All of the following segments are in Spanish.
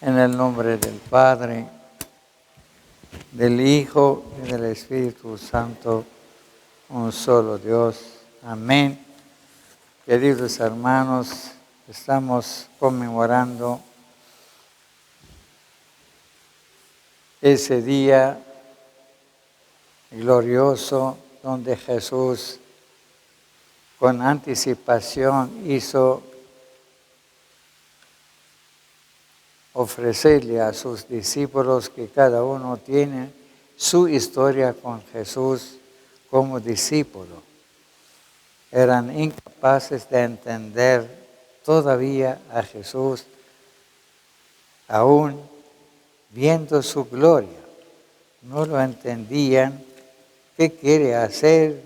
En el nombre del Padre, del Hijo y del Espíritu Santo, un solo Dios. Amén. Queridos hermanos, estamos conmemorando ese día glorioso donde Jesús con anticipación hizo ofrecerle a sus discípulos que cada uno tiene su historia con Jesús como discípulo. Eran incapaces de entender todavía a Jesús, aún viendo su gloria. No lo entendían, qué quiere hacer,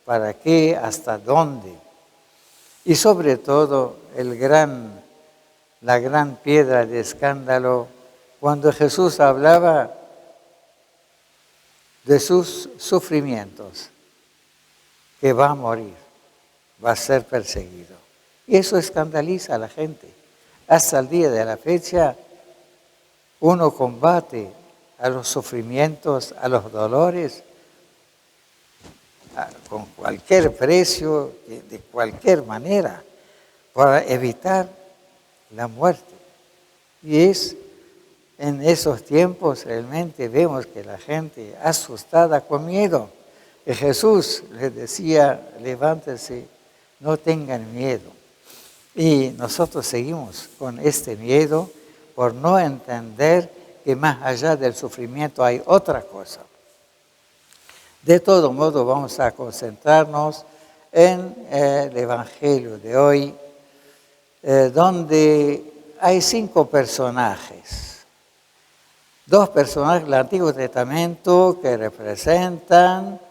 para qué, hasta dónde. Y sobre todo la gran piedra de escándalo, cuando Jesús hablaba de sus sufrimientos, que va a morir, va a ser perseguido. Y eso escandaliza a la gente. Hasta el día de la fecha, uno combate a los sufrimientos, a los dolores, con cualquier precio, de cualquier manera, para evitar la muerte. Y es en esos tiempos realmente vemos que la gente asustada con miedo. Y Jesús les decía, levántense, no tengan miedo. Y nosotros seguimos con este miedo por no entender que más allá del sufrimiento hay otra cosa. De todo modo vamos a concentrarnos en el Evangelio de hoy, donde hay 5 personajes. 2 personajes del Antiguo Testamento que representan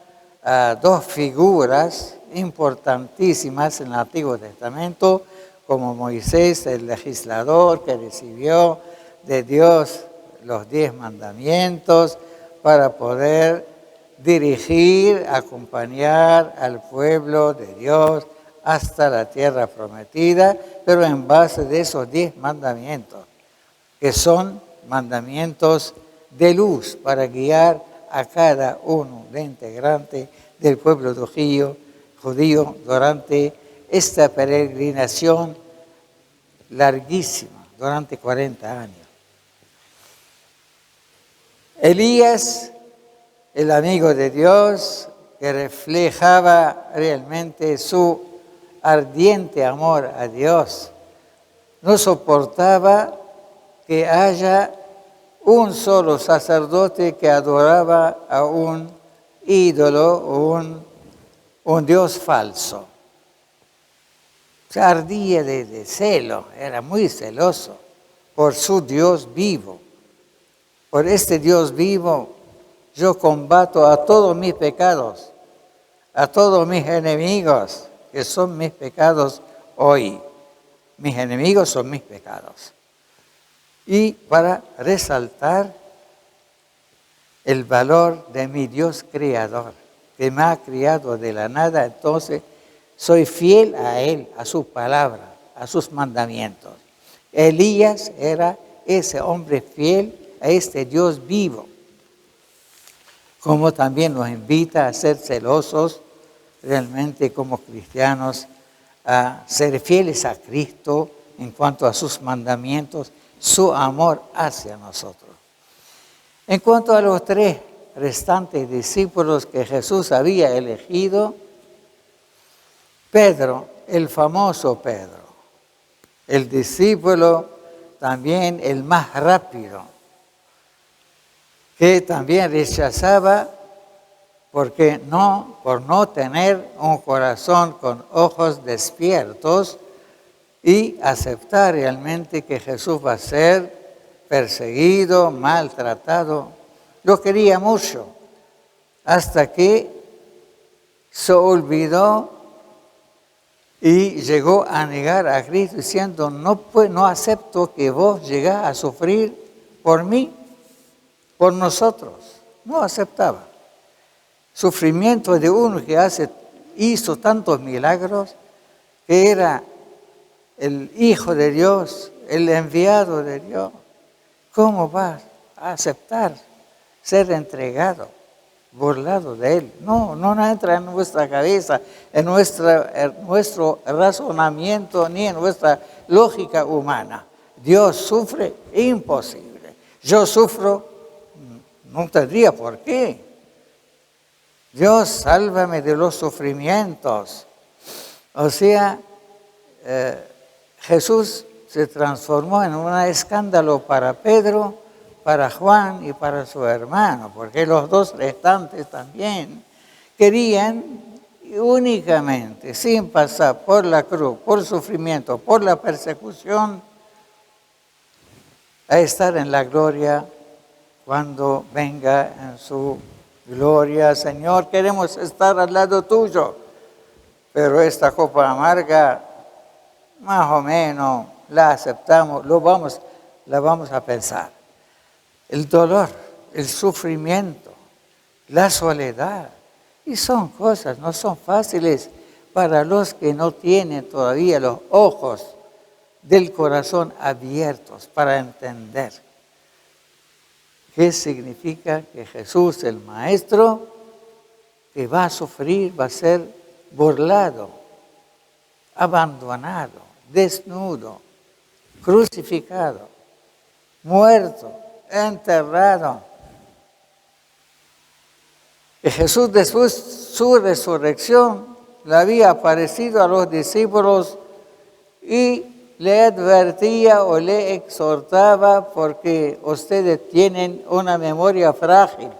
a 2 figuras importantísimas en el Antiguo Testamento, como Moisés, el legislador que recibió de Dios los 10 mandamientos para poder dirigir, acompañar al pueblo de Dios hasta la tierra prometida, pero en base de esos 10 mandamientos, que son mandamientos de luz para guiar a cada uno de integrantes del pueblo judío durante esta peregrinación larguísima, durante 40 años. Elías, el amigo de Dios, que reflejaba realmente su ardiente amor a Dios, no soportaba que haya un solo sacerdote que adoraba a un ídolo o un Dios falso. Se ardía de celo, era muy celoso por su Dios vivo. Por este Dios vivo yo combato a todos mis pecados, a todos mis enemigos, que son mis pecados hoy. Mis enemigos son mis pecados. Y para resaltar el valor de mi Dios creador, que me ha criado de la nada, entonces soy fiel a Él, a su palabra, a sus mandamientos. Elías era ese hombre fiel a este Dios vivo, como también nos invita a ser celosos realmente como cristianos, a ser fieles a Cristo en cuanto a sus mandamientos, su amor hacia nosotros. En cuanto a los 3 restantes discípulos que Jesús había elegido, Pedro, el famoso Pedro, el discípulo también el más rápido, que también rechazaba por no tener un corazón con ojos despiertos y aceptar realmente que Jesús va a ser perseguido, maltratado. Lo quería mucho, hasta que se olvidó y llegó a negar a Cristo diciendo, no acepto que vos llegás a sufrir por mí, por nosotros. No aceptaba. Sufrimiento de uno que hizo tantos milagros, que era el Hijo de Dios, el enviado de Dios. ¿cómo va a aceptar ser entregado, burlado de Él? No entra en nuestra cabeza, en nuestro razonamiento, ni en nuestra lógica humana. Dios sufre, imposible. Yo sufro, no tendría por qué. Dios, sálvame de los sufrimientos. O sea, Jesús se transformó en un escándalo para Pedro, para Juan y para su hermano, porque los dos restantes también querían únicamente, sin pasar por la cruz, por sufrimiento, por la persecución, a estar en la gloria cuando venga en su gloria. Señor, queremos estar al lado tuyo, pero esta copa amarga, más o menos, la aceptamos, la vamos a pensar. El dolor, el sufrimiento, la soledad, y son cosas, no son fáciles para los que no tienen todavía los ojos del corazón abiertos para entender qué significa que Jesús, el Maestro, que va a sufrir, va a ser burlado, abandonado, desnudo, crucificado, muerto, enterrado. Que Jesús, después de su resurrección, le había aparecido a los discípulos y le advertía o le exhortaba, porque ustedes tienen una memoria frágil.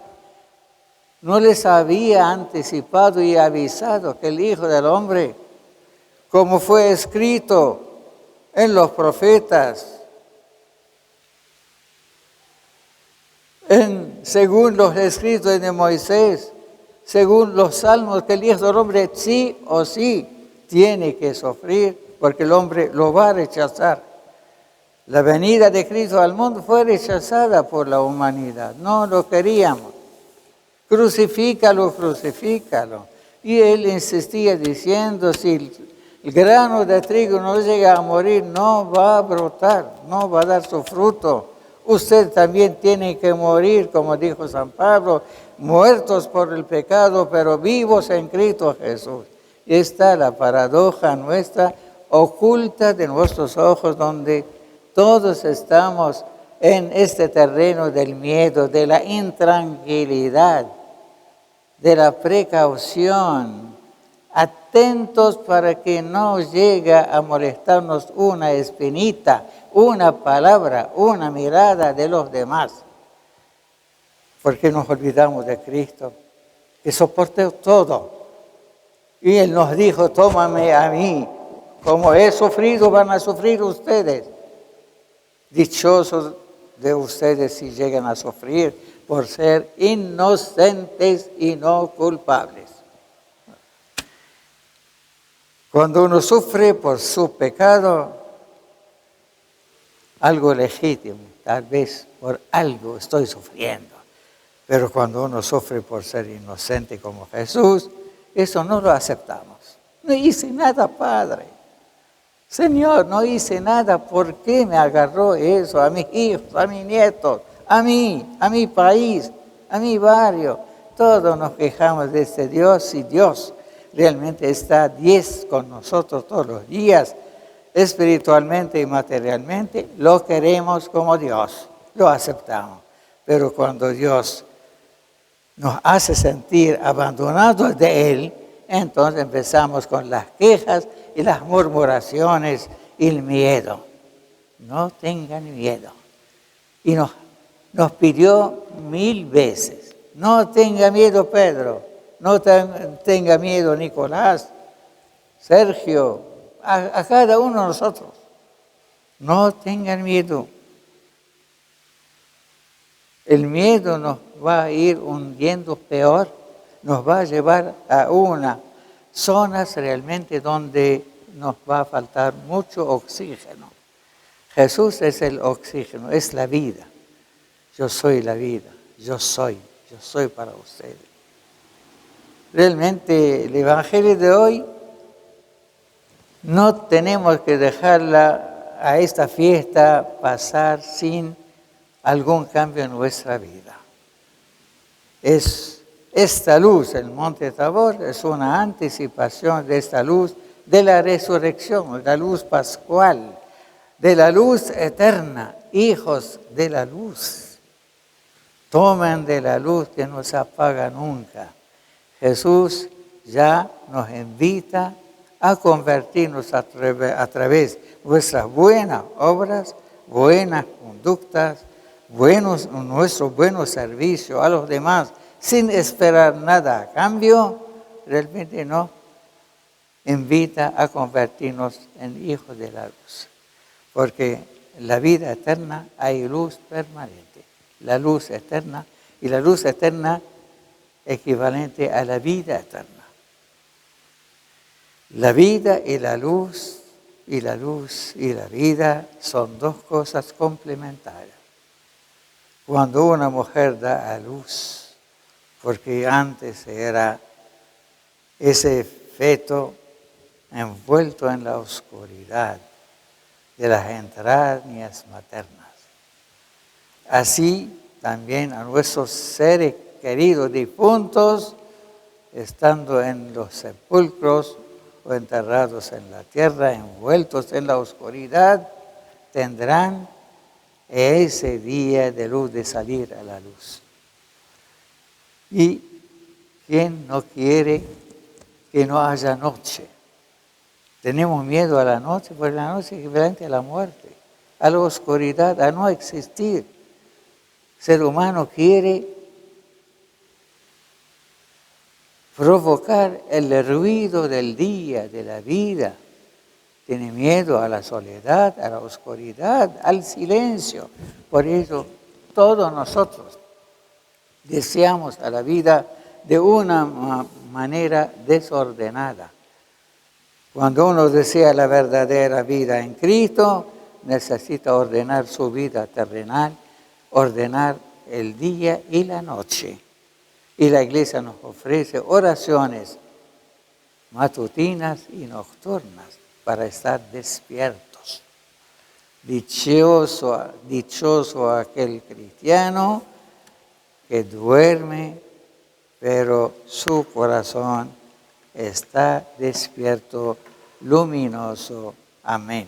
No les había anticipado y avisado que el Hijo del Hombre, como fue escrito en los profetas, según los escritos de Moisés, según los salmos, que el Hijo del Hombre sí o sí tiene que sufrir, porque el hombre lo va a rechazar. La venida de Cristo al mundo fue rechazada por la humanidad. No lo queríamos. Crucifícalo, crucifícalo. Y él insistía diciendo, si el grano de trigo no llega a morir, no va a brotar, no va a dar su fruto. Usted también tiene que morir, como dijo San Pablo, muertos por el pecado, pero vivos en Cristo Jesús. Y está la paradoja nuestra, oculta de nuestros ojos, donde todos estamos en este terreno del miedo, de la intranquilidad, de la precaución, atentos para que no llegue a molestarnos una espinita, una palabra, una mirada de los demás, porque nos olvidamos de Cristo, que soportó todo. Y Él nos dijo, tómame a mí, como he sufrido, van a sufrir ustedes. Dichosos de ustedes si llegan a sufrir por ser inocentes y no culpables. Cuando uno sufre por su pecado, algo legítimo, tal vez por algo estoy sufriendo. Pero cuando uno sufre por ser inocente como Jesús, eso no lo aceptamos. No hice nada, Padre. Señor, no hice nada. ¿Por qué me agarró eso a mis hijos, a mis nietos, a mí, a mi país, a mi barrio? Todos nos quejamos de este Dios, y Dios realmente está 10 con nosotros todos los días, espiritualmente y materialmente. Lo queremos como Dios, lo aceptamos. Pero cuando Dios nos hace sentir abandonados de Él, entonces empezamos con las quejas y las murmuraciones y el miedo. No tengan miedo. Y nos pidió 1000 veces, no tenga miedo Pedro, no tenga miedo Nicolás, Sergio, a cada uno de nosotros. No tengan miedo. El miedo nos va a ir hundiendo peor, nos va a llevar a unas zonas realmente donde nos va a faltar mucho oxígeno. Jesús es el oxígeno, es la vida. Yo soy la vida, yo soy para ustedes. Realmente el Evangelio de hoy no tenemos que dejarla a esta fiesta pasar sin algún cambio en nuestra vida. Esta luz, el monte Tabor, es una anticipación de esta luz de la resurrección, la luz pascual, de la luz eterna, hijos de la luz. Tomen de la luz que no se apaga nunca. Jesús ya nos invita a convertirnos a través de nuestras buenas obras, buenas conductas, nuestro buenos servicio a los demás, sin esperar nada a cambio, realmente nos invita a convertirnos en hijos de la luz. Porque en la vida eterna hay luz permanente, la luz eterna, y la luz eterna equivalente a la vida eterna. La vida y la luz y la vida son dos cosas complementarias. Cuando una mujer da a luz, porque antes era ese feto envuelto en la oscuridad de las entrañas maternas. Así también a nuestros seres queridos difuntos, estando en los sepulcros o enterrados en la tierra, envueltos en la oscuridad, tendrán ese día de luz de salir a la luz. ¿Y quién no quiere que no haya noche? Tenemos miedo a la noche, porque la noche es equivalente a la muerte, a la oscuridad, a no existir. El ser humano quiere provocar el ruido del día, de la vida. Tiene miedo a la soledad, a la oscuridad, al silencio. Por eso todos nosotros deseamos a la vida de una manera desordenada. Cuando uno desea la verdadera vida en Cristo, necesita ordenar su vida terrenal, ordenar el día y la noche. Y la Iglesia nos ofrece oraciones matutinas y nocturnas para estar despiertos. Dichoso aquel cristiano que duerme, pero su corazón está despierto, luminoso. Amén.